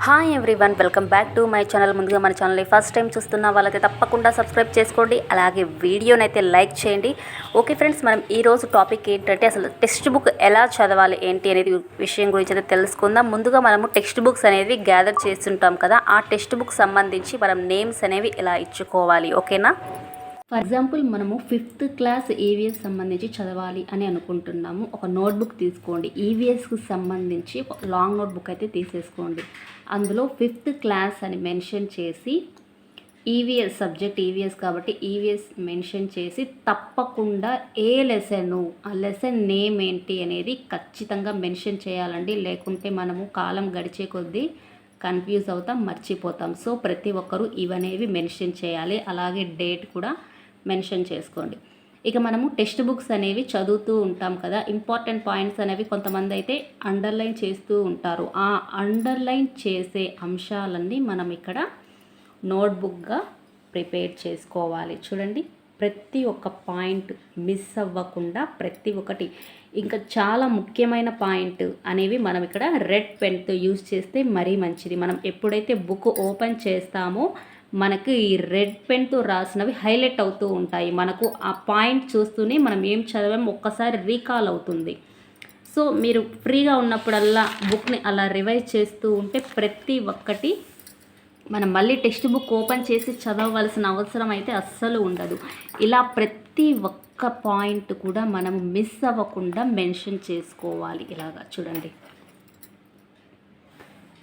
Hi everyone, welcome back to my channel. ముందుగా మన ఛానల్ని ఫస్ట్ టైం చూస్తున్న వాళ్ళైతే తప్పకుండా సబ్స్క్రైబ్ చేసుకోండి, అలాగే వీడియోని అయితే లైక్ చేయండి. ఓకే ఫ్రెండ్స్, మనం ఈరోజు టాపిక్ ఏంటంటే అసలు టెక్స్ట్ బుక్ ఎలా చదవాలి ఏంటి అనేది విషయం గురించి అయితే తెలుసుకుందాం. ముందుగా మనము టెక్స్ట్ బుక్స్ అనేవి గ్యాదర్ చేస్తుంటాం కదా, ఆ టెక్స్ట్ బుక్ సంబంధించి మనం నేమ్స్ అనేవి ఎలా ఇచ్చుకోవాలి, ఓకేనా? ఫర్ ఎగ్జాంపుల్ మనము 5th క్లాస్ ఈవీఎస్ సంబంధించి చదవాలి అని అనుకుంటున్నాము. ఒక నోట్బుక్ తీసుకోండి, ఈవీఎస్కి సంబంధించి ఒక లాంగ్ నోట్బుక్ అయితే తీసేసుకోండి. అందులో 5th క్లాస్ అని మెన్షన్ చేసి ఈవీఎస్ సబ్జెక్ట్ ఈవీఎస్ కాబట్టి ఈవీఎస్ మెన్షన్ చేసి తప్పకుండా ఏ లెసను, ఆ లెసన్ నేమ్ ఏంటి అనేది ఖచ్చితంగా మెన్షన్ చేయాలండి. లేకుంటే మనము కాలం గడిచే కొద్దీ కన్ఫ్యూజ్ అవుతాం, మర్చిపోతాం. సో ప్రతి ఒక్కరూ ఇవనేవి మెన్షన్ చేయాలి. అలాగే డేట్ కూడా మెన్షన్ చేసుకోండి. ఇక మనము టెక్స్ట్ బుక్స్ అనేవి చదువుతూ ఉంటాం కదా, ఇంపార్టెంట్ పాయింట్స్ అనేవి కొంతమంది అయితే అండర్లైన్ చేస్తూ ఉంటారు. ఆ అండర్లైన్ చేసే అంశాలన్నీ మనం ఇక్కడ నోట్బుక్గా ప్రిపేర్ చేసుకోవాలి. చూడండి, ప్రతి ఒక్క పాయింట్ మిస్ అవ్వకుండా ప్రతి ఒక్కటి. ఇంకా చాలా ముఖ్యమైన పాయింట్ అనేవి మనం ఇక్కడ రెడ్ పెన్తో యూజ్ చేస్తే మరీ మంచిది. మనం ఎప్పుడైతే బుక్ ఓపెన్ చేస్తామో మనకు ఈ రెడ్ పెన్తో రాసినవి హైలైట్ అవుతూ ఉంటాయి. మనకు ఆ పాయింట్ చూస్తూనే మనం ఏం చదివామో ఒక్కసారి రీకాల్ అవుతుంది. సో మీరు ఫ్రీగా ఉన్నప్పుడల్లా బుక్ని అలా రివైజ్ చేస్తూ ఉంటే ప్రతి ఒక్కటి మనం మళ్ళీ టెక్స్ట్ బుక్ ఓపెన్ చేసి చదవవలసిన అవసరం అయితే అస్సలు ఉండదు. ఇలా ప్రతి ఒక్క పాయింట్ కూడా మనం మిస్ అవ్వకుండా మెన్షన్ చేసుకోవాలి. ఇలాగా చూడండి,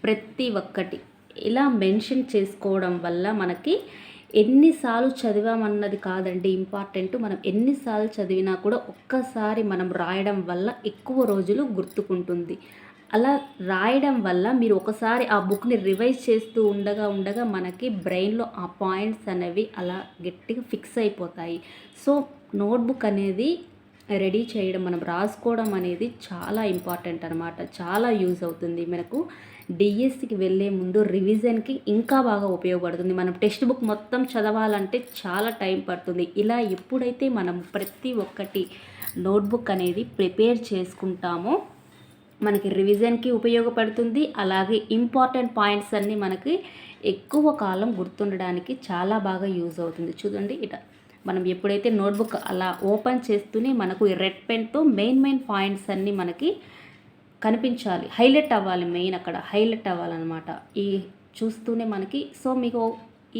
ప్రతి ఒక్కటి ఇలా మెన్షన్ చేసుకోవడం వల్ల మనకి ఎన్నిసార్లు చదివామన్నది కాదండి ఇంపార్టెంట్. మనం ఎన్నిసార్లు చదివినా కూడా ఒక్కసారి మనం రాయడం వల్ల ఎక్కువ రోజులు గుర్తుకుంటుంది. అలా రాయడం వల్ల మీరు ఒకసారి ఆ బుక్ని రివైజ్ చేస్తూ ఉండగా మనకి బ్రెయిన్లో ఆ పాయింట్స్ అనేవి అలా గట్టిగా ఫిక్స్ అయిపోతాయి. సో నోట్బుక్ అనేది రెడీ చేయడం, మనం రాసుకోవడం అనేది చాలా ఇంపార్టెంట్ అనమాట. చాలా యూజ్ అవుతుంది మనకు. డిఎస్సికి వెళ్ళే ముందు రివిజన్కి ఇంకా బాగా ఉపయోగపడుతుంది. మనం టెక్స్ట్ బుక్ మొత్తం చదవాలంటే చాలా టైం పడుతుంది. ఇలా ఎప్పుడైతే మనం ప్రతి ఒక్కటి నోట్బుక్ అనేది ప్రిపేర్ చేసుకుంటామో మనకి రివిజన్కి ఉపయోగపడుతుంది. అలాగే ఇంపార్టెంట్ పాయింట్స్ అన్నీ మనకి ఎక్కువ కాలం గుర్తుండడానికి చాలా బాగా యూజ్ అవుతుంది. చూడండి, మనం ఎప్పుడైతే నోట్బుక్ అలా ఓపెన్ చేస్తూనే మనకు రెడ్ పెన్తో మెయిన్ పాయింట్స్ అన్నీ మనకి కనిపించాలి, హైలైట్ అవ్వాలి. మెయిన్ అక్కడ హైలైట్ అవ్వాలన్నమాట. ఈ చూస్తూనే మనకి, సో మీకు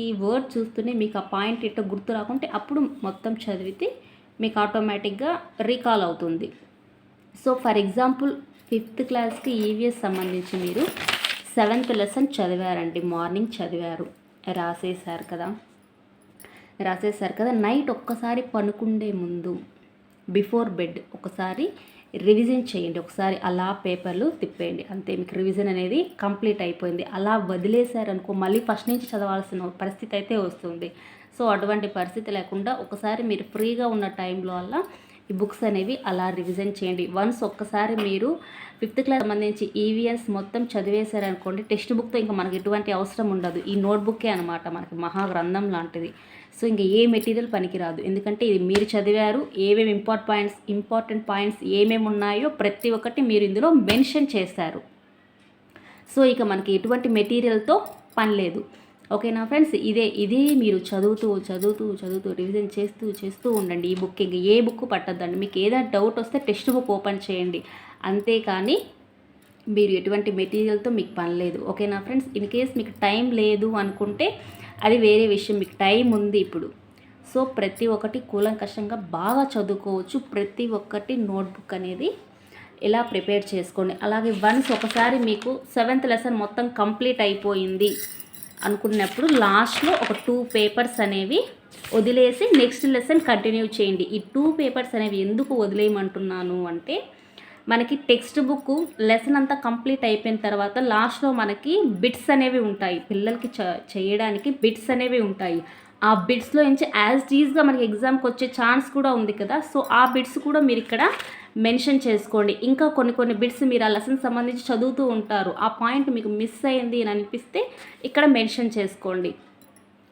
ఈ వర్డ్ చూస్తూనే మీకు ఆ పాయింట్ ఎట్టో గుర్తు రాకుంటే అప్పుడు మొత్తం చదివితే మీకు ఆటోమేటిక్గా రీకాల్ అవుతుంది. సో ఫర్ ఎగ్జాంపుల్ 5th క్లాస్కి ఈవీఎస్ సంబంధించి మీరు 7th లెసన్ చదివారండి, మార్నింగ్ చదివారు, రాసేశారు కదా. నైట్ ఒక్కసారి పనుకుండే ముందు బిఫోర్ బెడ్ ఒకసారి రివిజన్ చేయండి. ఒకసారి అలా పేపర్లు తిప్పేయండి, అంతే. మీకు రివిజన్ అనేది కంప్లీట్ అయిపోయింది. అలా వదిలేశారనుకో మళ్ళీ ఫస్ట్ నుంచి చదవాల్సిన పరిస్థితి అయితే వస్తుంది. సో అటువంటి పరిస్థితి లేకుండా ఒకసారి మీరు ఫ్రీగా ఉన్న టైంలో అలా ఈ బుక్స్ అనేవి అలా రివిజన్ చేయండి. వన్స్ ఒక్కసారి మీరు 5th క్లాస్ సంబంధించి ఈవీఎస్ మొత్తం చదివేశారనుకోండి, టెక్స్ట్ బుక్తో ఇంకా మనకి ఎటువంటి అవసరం ఉండదు. ఈ నోట్బుక్కే అనమాట మనకి మహాగ్రంథం లాంటిది. సో ఇంకా ఏ మెటీరియల్ పనికిరాదు, ఎందుకంటే ఇది మీరు చదివారు. ఏమేమి ఇంపార్టెంట్ పాయింట్స్ ఏమేమి ఉన్నాయో ప్రతి ఒక్కటి మీరు ఇందులో మెన్షన్ చేశారు. సో ఇక మనకి ఎటువంటి మెటీరియల్తో పని లేదు, ఓకేనా ఫ్రెండ్స్? ఇదే మీరు చదువుతూ రివిజన్ చేస్తూ ఉండండి. ఈ బుక్ ఇంకా ఏ బుక్ పట్టద్దండి. మీకు ఏదైనా డౌట్ వస్తే టెక్స్ట్ బుక్ ఓపెన్ చేయండి, అంతేకాని మీరు ఎటువంటి మెటీరియల్తో మీకు పని లేదు, ఓకేనా ఫ్రెండ్స్? ఇన్ కేస్ మీకు టైం లేదు అనుకుంటే అది వేరే విషయం. మీకు టైం ఉంది ఇప్పుడు. సో ప్రతి ఒక్కటి కూలంకషంగా బాగా చదువుకోవచ్చు. ప్రతి ఒక్కటి నోట్బుక్ అనేది ఇలా ప్రిపేర్ చేసుకోండి. అలాగే వన్స్ ఒకసారి మీకు 7th లెసన్ మొత్తం కంప్లీట్ అయిపోయింది అనుకున్నప్పుడు లాస్ట్లో ఒక 2 పేపర్స్ అనేవి వదిలేసి నెక్స్ట్ లెసన్ కంటిన్యూ చేయండి. ఈ 2 పేపర్స్ అనేవి ఎందుకు వదిలేయమంటున్నాను అంటే, మనకి టెక్స్ట్ బుక్ లెసన్ అంతా కంప్లీట్ అయిపోయిన తర్వాత లాస్ట్లో మనకి బిట్స్ అనేవి ఉంటాయి. పిల్లలకి చేయడానికి బిట్స్ అనేవి ఉంటాయి. ఆ బిట్స్లో నుంచి యాజ్ టీజ్గా మనకి ఎగ్జామ్కి వచ్చే ఛాన్స్ కూడా ఉంది కదా. సో ఆ బిట్స్ కూడా మీరు ఇక్కడ మెన్షన్ చేసుకోండి. ఇంకా కొన్ని బిట్స్ మీరు ఆ లెసన్ సంబంధించి చదువుతూ ఉంటారు, ఆ పాయింట్ మీకు మిస్ అయింది అని అనిపిస్తే ఇక్కడ మెన్షన్ చేసుకోండి.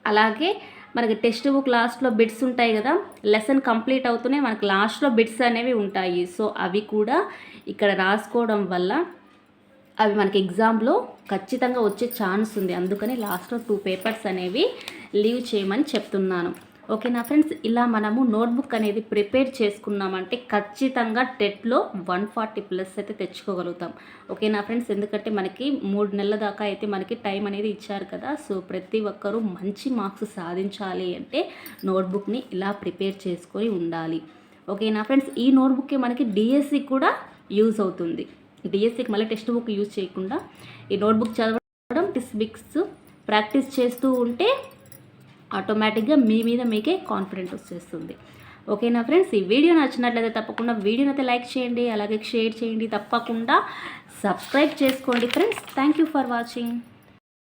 అలాగే మనకి టెక్స్ట్ బుక్ లాస్ట్లో బిట్స్ ఉంటాయి కదా, లెసన్ కంప్లీట్ అవుతూనే మనకి లాస్ట్లో బిట్స్ అనేవి ఉంటాయి. సో అవి కూడా ఇక్కడ రాసుకోవడం వల్ల అవి మనకి ఎగ్జామ్లో ఖచ్చితంగా వచ్చే ఛాన్స్ ఉంది. అందుకని లాస్ట్లో 2 పేపర్స్ అనేవి లీవ్ చేయమని చెప్తున్నాను. ఓకేనా ఫ్రెండ్స్, ఇలా మనము నోట్బుక్ అనేది ప్రిపేర్ చేసుకున్నామంటే ఖచ్చితంగా టెట్లో 140+ అయితే తెచ్చుకోగలుగుతాం. ఓకేనా ఫ్రెండ్స్, ఎందుకంటే మనకి 3 నెలల దాకా అయితే మనకి టైం అనేది ఇచ్చారు కదా. సో ప్రతి ఒక్కరూ మంచి మార్క్స్ సాధించాలి అంటే నోట్బుక్ని ఇలా ప్రిపేర్ చేసుకొని ఉండాలి. ఓకేనా ఫ్రెండ్స్, ఈ నోట్బుక్కే మనకి డిఎస్సి కూడా యూజ్ అవుతుంది. డిఎస్సికి మళ్ళీ టెక్స్ట్ బుక్ యూజ్ చేయకుండా ఈ నోట్బుక్ చదవడం, టిప్స్ ప్రాక్టీస్ చేస్తూ ఉంటే ఆటోమేటిక్గా మీ మీద మీకే కాన్ఫిడెంట్ వచ్చేస్తుంది. ఓకేనా ఫ్రెండ్స్, ఈ వీడియో నచ్చినట్లయితే తప్పకుండా వీడియోని అయితే లైక్ చేయండి, అలాగే షేర్ చేయండి, తప్పకుండా సబ్స్క్రైబ్ చేసుకోండి friends. Thank you for watching.